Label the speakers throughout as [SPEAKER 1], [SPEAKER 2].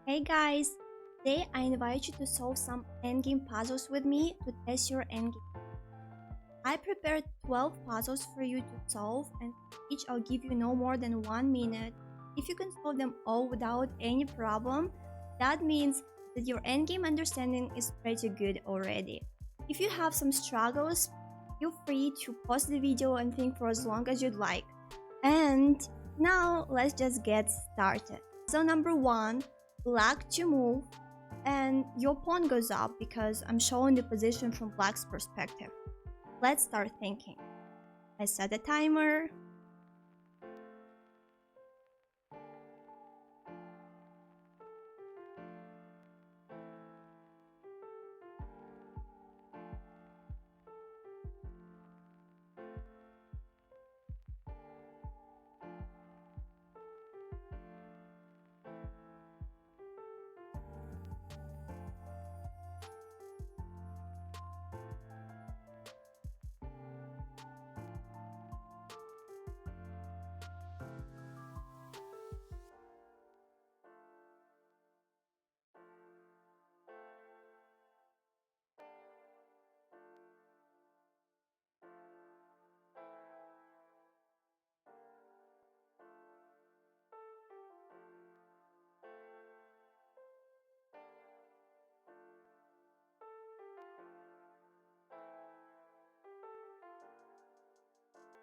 [SPEAKER 1] Hey guys, today I invite you to solve some endgame puzzles with me to test your endgame. I prepared 12 puzzles for you to solve, and each I'll give you no more than 1 minute. If you can solve them all without any problem, that means that your endgame understanding is pretty good already. If you have some struggles, feel free to pause the video and think for as long as you'd like. And now let's just get started. So number 1, black to move, and your pawn goes up because I'm showing the position from black's perspective. Let's start thinking. I set a timer.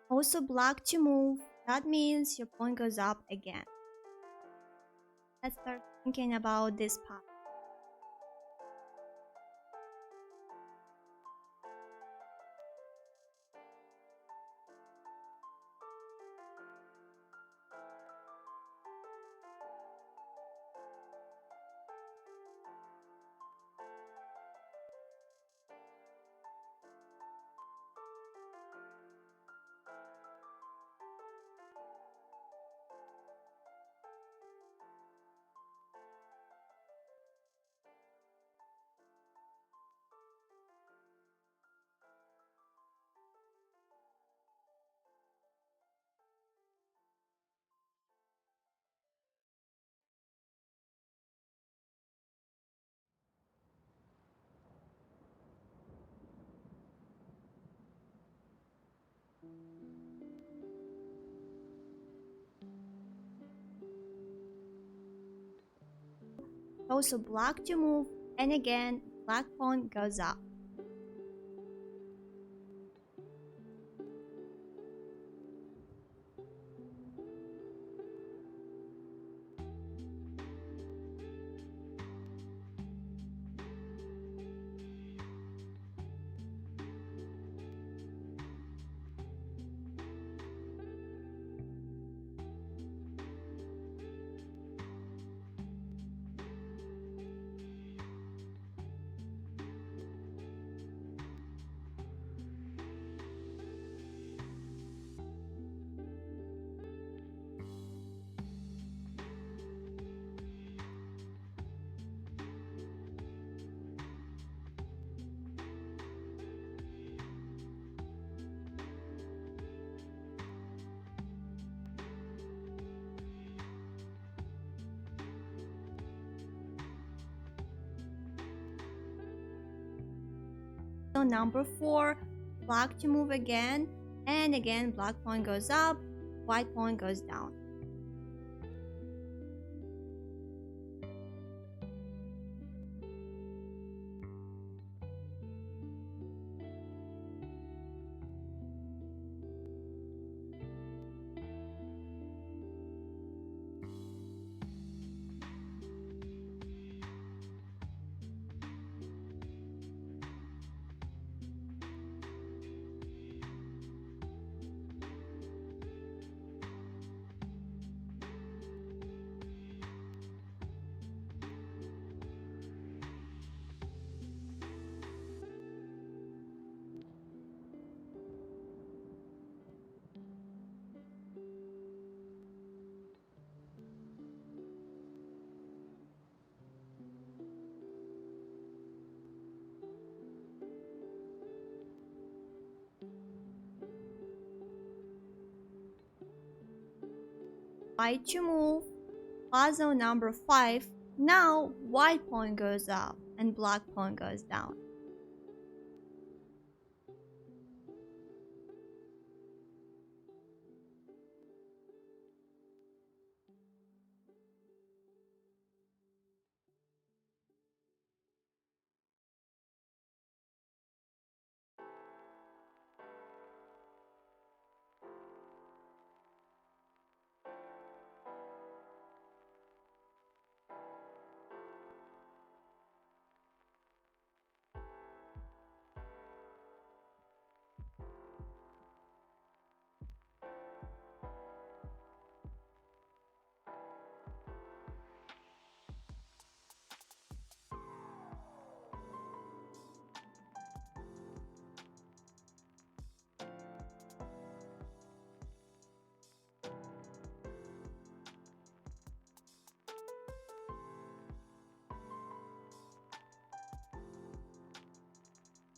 [SPEAKER 1] Also black to move. That means your pawn goes up again. Let's start thinking about this path. Also black to move, and again black pawn goes up. So number 4, black to move again, and again black pawn goes up, white pawn goes down. White to move, puzzle number 5, Now white pawn goes up and black pawn goes down.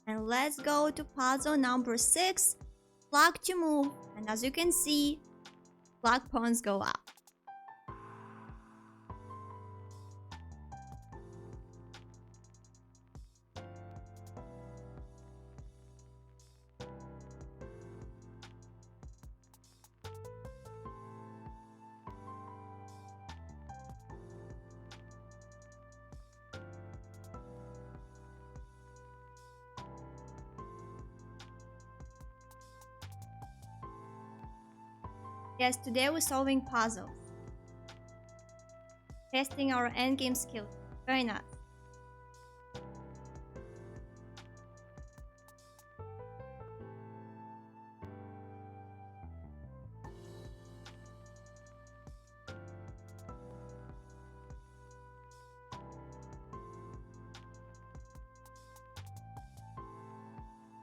[SPEAKER 1] And let's go to puzzle number 6, black to move. And as you can see, black pawns go up. Yes, today we're solving puzzles, testing our endgame skills. Very nice.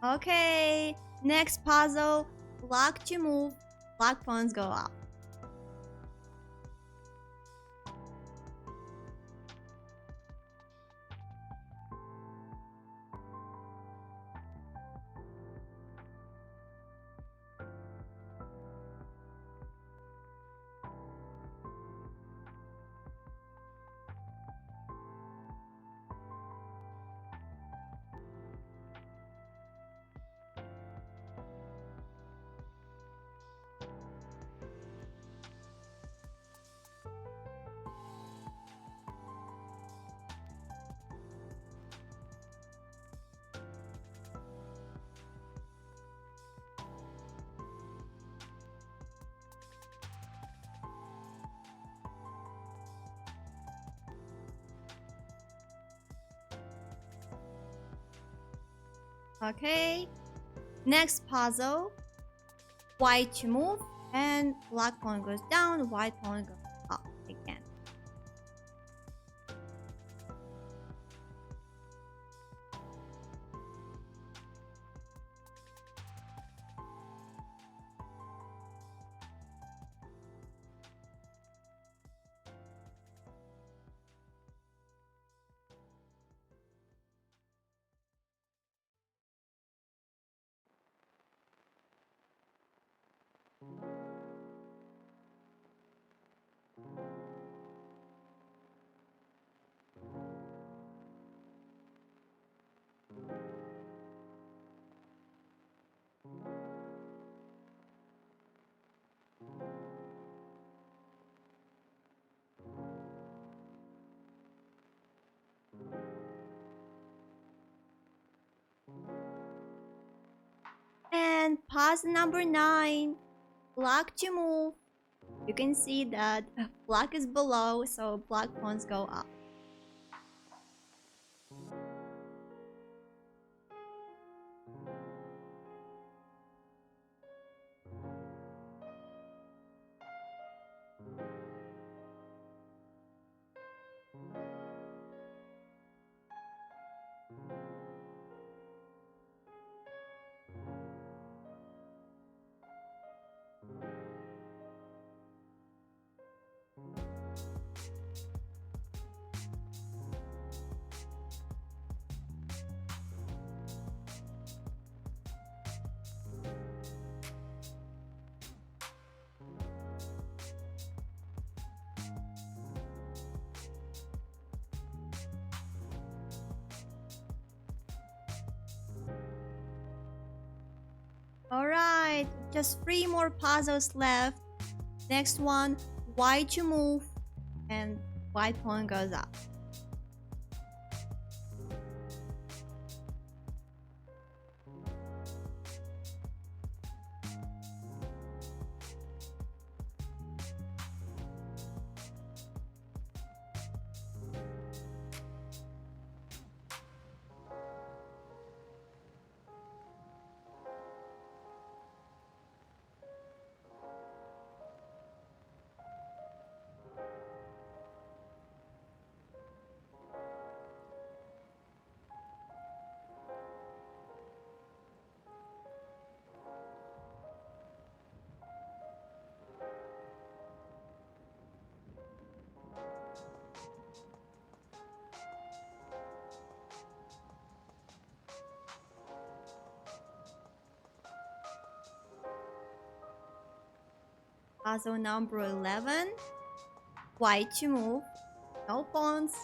[SPEAKER 1] Okay, next puzzle, black to move, black pawns go up. Okay, next puzzle, white to move, and black pawn goes down, white pawn goes up again. And puzzle number 9, black to move. You can see that black is below, so black pawns go up. Alright, just 3 more puzzles left. Next one, white to move, and white pawn goes up. Puzzle number 11, white to move, no pawns.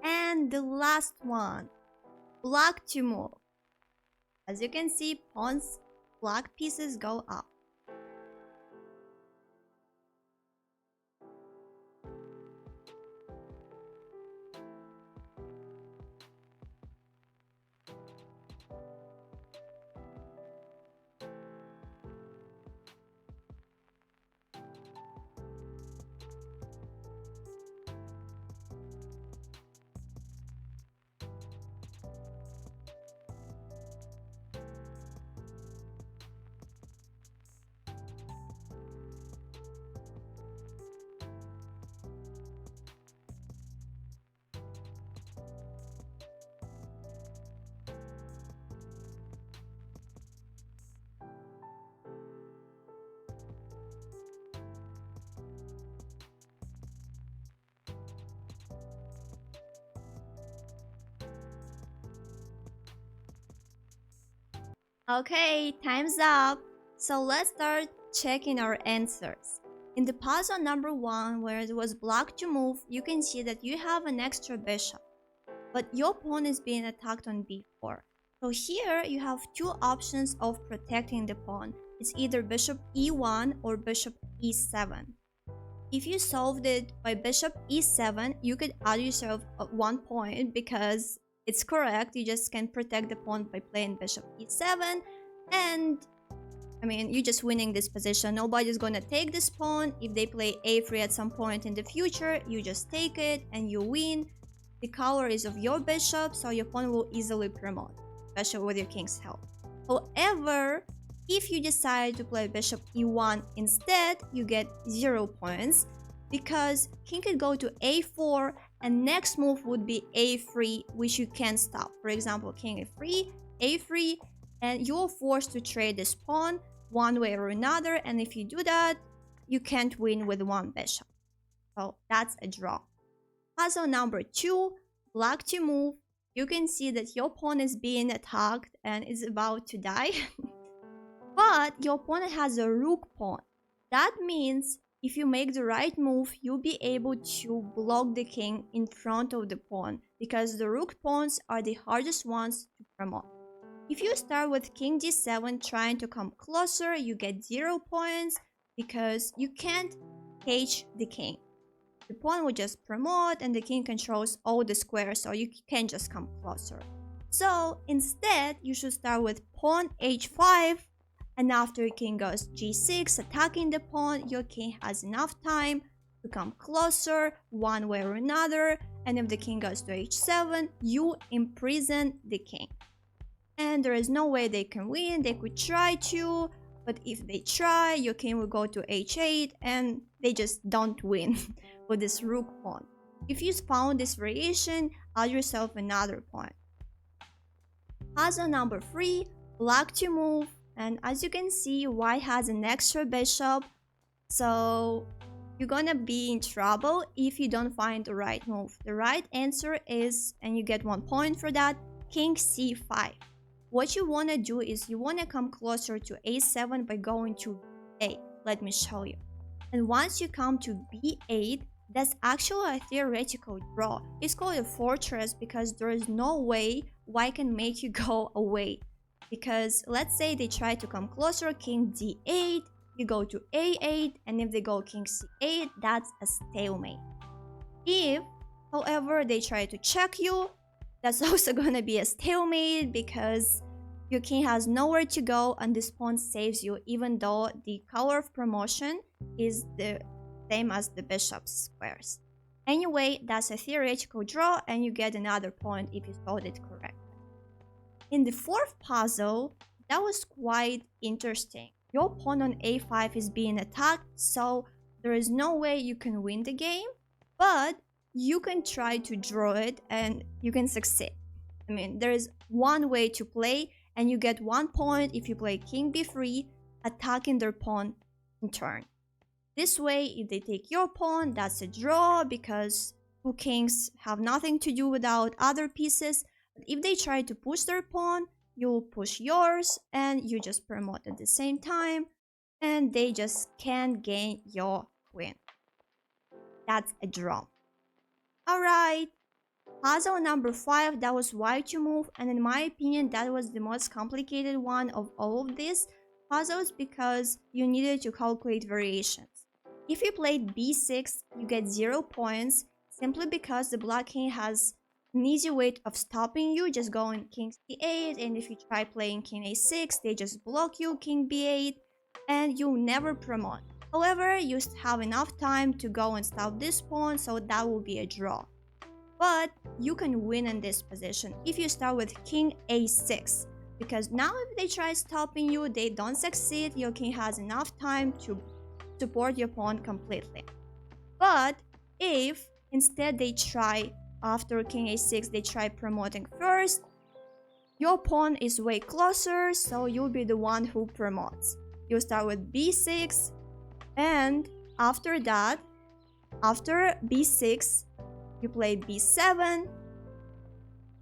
[SPEAKER 1] And the last one, black to move. As you can see, pawns, black pieces go up. Okay, time's up. So let's start checking our answers. In the puzzle number 1, where it was black to move, you can see that you have an extra bishop, but your pawn is being attacked on b4. So here you have two options of protecting the pawn. It's either bishop e1 or bishop e7. If you solved it by bishop e7, you could add yourself 1 point because it's correct. You just can protect the pawn by playing bishop e7, and I mean, you're just winning this position. Nobody's gonna take this pawn. If they play a3 at some point in the future, you just take it and you win. The color is of your bishop, so your pawn will easily promote, especially with your king's help. However, if you decide to play bishop e1 instead, you get 0 points because king could go to a4 and next move would be a3, which you can't stop. For example, king a3, and you're forced to trade this pawn one way or another, and if you do that, you can't win with one bishop. So that's a draw. Puzzle number 2, black to move. You can see that your pawn is being attacked and is about to die. But your opponent has a rook pawn. That means if you make the right move, you'll be able to block the king in front of the pawn because the rook pawns are the hardest ones to promote. If you start with king d7 trying to come closer, you get 0 points because you can't cage the king. The pawn will just promote and the king controls all the squares, so you can't just come closer. So instead, you should start with pawn h5, and after king goes g6, attacking the pawn, your king has enough time to come closer one way or another, and if the king goes to h7, you imprison the king. And there is no way they can win. They could try to, but if they try, your king will go to h8, and they just don't win with this rook pawn. If you found this variation, add yourself another point. Puzzle number 3, black to move, and as you can see, white has an extra bishop, so you're gonna be in trouble if you don't find the right move. The right answer is, and you get 1 point for that, king c5. What you want to do is you want to come closer to a7 by going to b8. Let me show you. And once you come to b8, that's actually a theoretical draw. It's called a fortress because there is no way white can make you go away. Because let's say they try to come closer, king d8, you go to a8, and if they go king c8, that's a stalemate. If, however, they try to check you, that's also gonna be a stalemate because your king has nowhere to go and this pawn saves you, even though the color of promotion is the same as the bishop's squares. Anyway, that's a theoretical draw and you get another point if you solved it correctly. In the fourth puzzle, that was quite interesting. Your pawn on a5 is being attacked, so there is no way you can win the game, but you can try to draw it and you can succeed. I mean, there is one way to play and you get 1 point if you play king b3, attacking their pawn in turn. This way, if they take your pawn, that's a draw because two kings have nothing to do without other pieces. But if they try to push their pawn, you'll push yours and you just promote at the same time and they just can't gain your queen. That's a draw. Alright, puzzle number 5, that was white to move, and in my opinion that was the most complicated one of all of these puzzles because you needed to calculate variations. If you played b6, you get 0 points simply because the black king has an easy way of stopping you, just going king c8, and if you try playing king a6, they just block you, king b8, and you never promote. However, you have enough time to go and stop this pawn, so that will be a draw. But you can win in this position if you start with king a6, because now if they try stopping you, they don't succeed, your king has enough time to support your pawn completely. But if instead they try, after king a6, they try promoting first, your pawn is way closer, so you'll be the one who promotes. You start with b6, and after that, after b6, you play b7,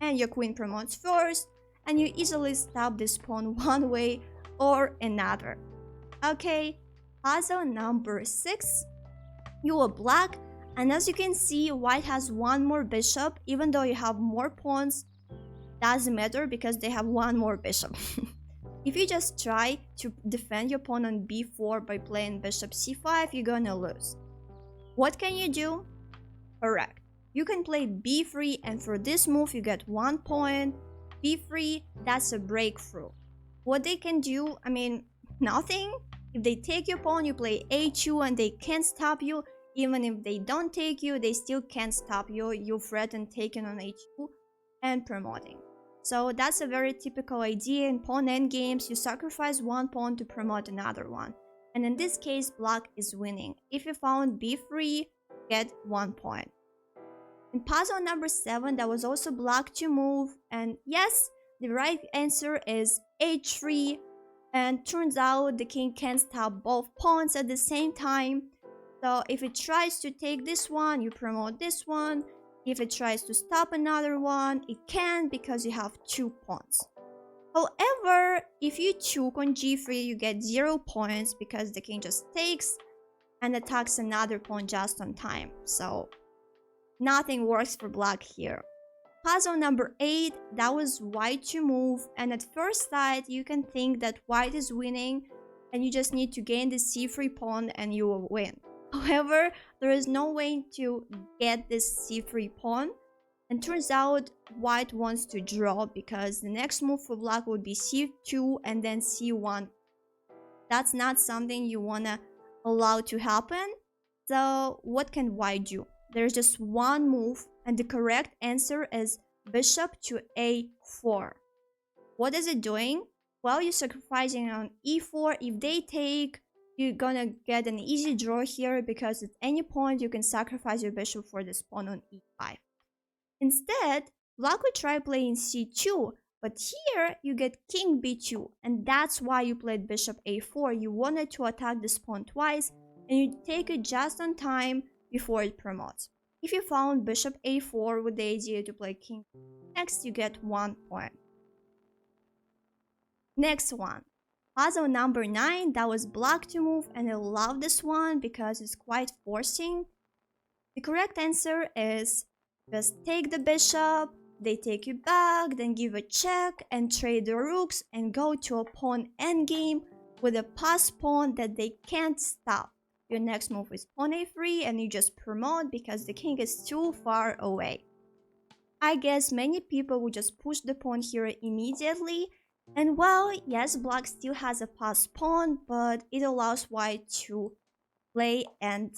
[SPEAKER 1] and your queen promotes first, and you easily stop this pawn one way or another. Okay, puzzle number 6. You are black, and as you can see, white has one more bishop. Even though you have more pawns, doesn't matter because they have one more bishop. If you just try to defend your pawn on b4 by playing bishop c5, you're gonna lose. What can you do? Correct. You can play b3, and for this move you get 1 point. b3, that's a breakthrough. What they can do, I mean, nothing. If they take your pawn, you play a2 and they can't stop you. Even if they don't take you, they still can't stop you. You threaten taking on h2 and promoting. So that's a very typical idea in pawn endgames. You sacrifice one pawn to promote another one. And in this case, black is winning. If you found b3, get 1 point. In puzzle number 7, that was also black to move. And yes, the right answer is h3. And turns out the king can't stop both pawns at the same time. So if it tries to take this one, you promote this one. If it tries to stop another one, it can't because you have 2 pawns. However, if you choke on g3, you get 0 points because the king just takes and attacks another pawn just on time. So nothing works for black here. Puzzle number 8, that was white to move, and at first sight you can think that white is winning and you just need to gain the c3 pawn and you will win. However, there is no way to get this c3 pawn And turns out white wants to draw because the next move for black would be c2 and then c1. That's not something you wanna allow to happen. So what can white do? There's just one move, and the correct answer is bishop to a4. What is it doing? Well, you're sacrificing on e4. If they take, you're gonna get an easy draw here because at any point you can sacrifice your bishop for this pawn on e5. Instead, black would try playing c2, but here you get king b2, and that's why you played bishop a4. You wanted to attack this pawn twice, and you take it just on time before it promotes. If you found bishop a4 with the idea to play king next, you get 1 point. Next one, puzzle number 9. That was black to move, and I love this one because it's quite forcing. The correct answer is just take the bishop, they take you back, then give a check and trade the rooks and go to a pawn endgame with a pass pawn that they can't stop. Your next move is pawn a3 and you just promote because the king is too far away. I guess many people would just push the pawn here immediately. And well, yes, black still has a pass pawn, but it allows white to play and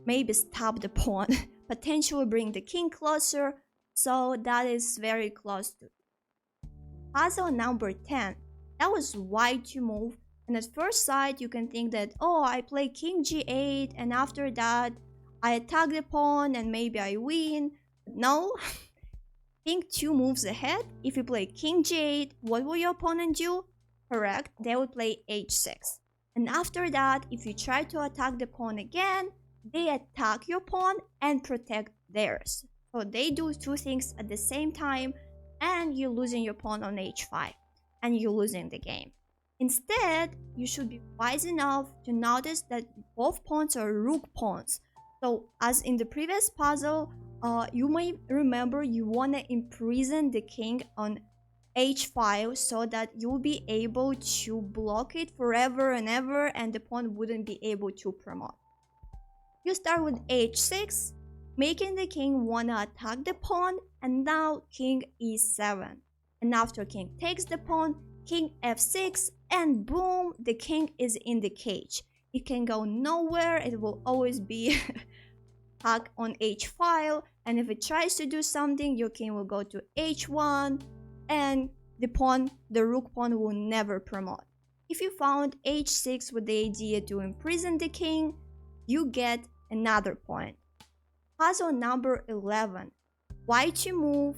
[SPEAKER 1] maybe stop the pawn, potentially bring the king closer, so that is very close to puzzle number 10. That was white to move, and at first sight you can think that, oh, I play king g8 and after that I attack the pawn and maybe I win. No. Think 2 moves ahead. If you play king g8, what will your opponent do? Correct, they will play h6. And after that, if you try to attack the pawn again, they attack your pawn and protect theirs. So they do 2 things at the same time, and you're losing your pawn on h5, and you're losing the game. Instead, you should be wise enough to notice that both pawns are rook pawns. So as in the previous puzzle, you may remember you want to imprison the king on h5 so that you'll be able to block it forever and ever and the pawn wouldn't be able to promote. You start with h6, making the king want to attack the pawn, and now king e7. And after king takes the pawn, king f6, and boom, the king is in the cage. It can go nowhere, it will always be stuck on h5, and if it tries to do something, your king will go to h1, and the rook pawn will never promote. If you found h6 with the idea to imprison the king, you get another point. Puzzle number 11. White to move,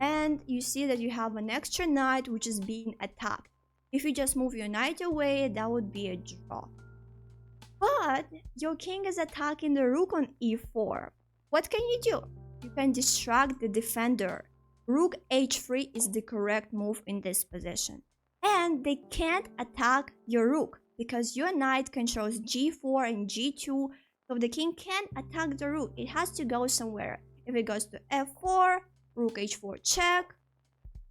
[SPEAKER 1] and you see that you have an extra knight which is being attacked. If you just move your knight away, that would be a draw. But your king is attacking the rook on e4. What can you do? You can distract the defender. Rook h3 is the correct move in this position. And they can't attack your rook because your knight controls g4 and g2, so the king can't attack the rook. It has to go somewhere. If it goes to f4, rook h4 check,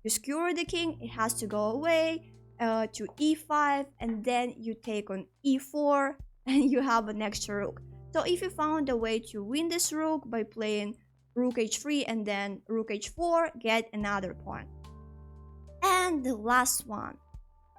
[SPEAKER 1] you skewer the king, it has to go away to e5, and then you take on e4 and you have an extra rook. So if you found a way to win this rook by playing rook h3 and then rook h4, get another point. And the last one.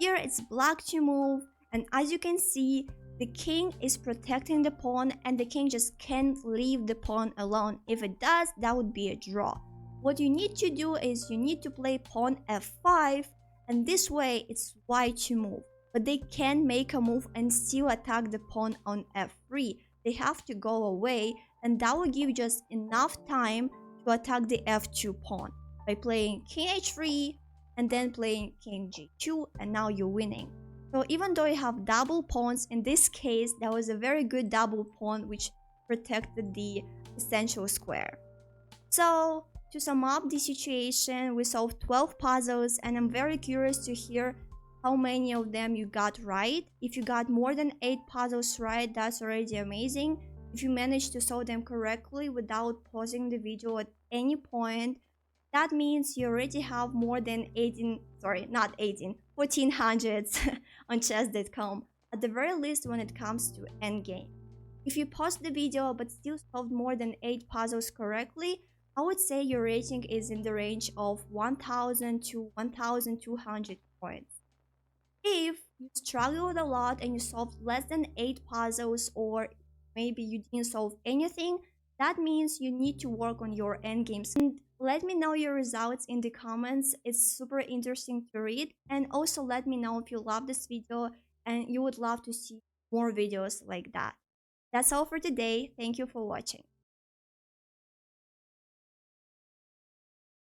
[SPEAKER 1] Here it's black to move, and as you can see, the king is protecting the pawn and the king just can't leave the pawn alone. If it does, that would be a draw. What you need to do is you need to play pawn f5, and this way it's white to move. But they can make a move and still attack the pawn on f3. They have to go away, and that will give just enough time to attack the f2 pawn by playing king h3 and then playing king g2, and now you're winning. So even though you have double pawns, in this case that was a very good double pawn which protected the essential square. So to sum up the situation, we solved 12 puzzles, and I'm very curious to hear how many of them you got right. If you got more than 8 puzzles right, that's already amazing. If you managed to solve them correctly without pausing the video at any point, that means you already have more than 1400s on chess.com, at the very least when it comes to endgame. If you paused the video but still solved more than 8 puzzles correctly, I would say your rating is in the range of 1000 to 1200 points. If you struggled a lot and you solved less than 8 puzzles, or maybe you didn't solve anything, that means you need to work on your endgames. And let me know your results in the comments. It's super interesting to read. And also let me know if you love this video and you would love to see more videos like that. That's all for today. Thank you for watching.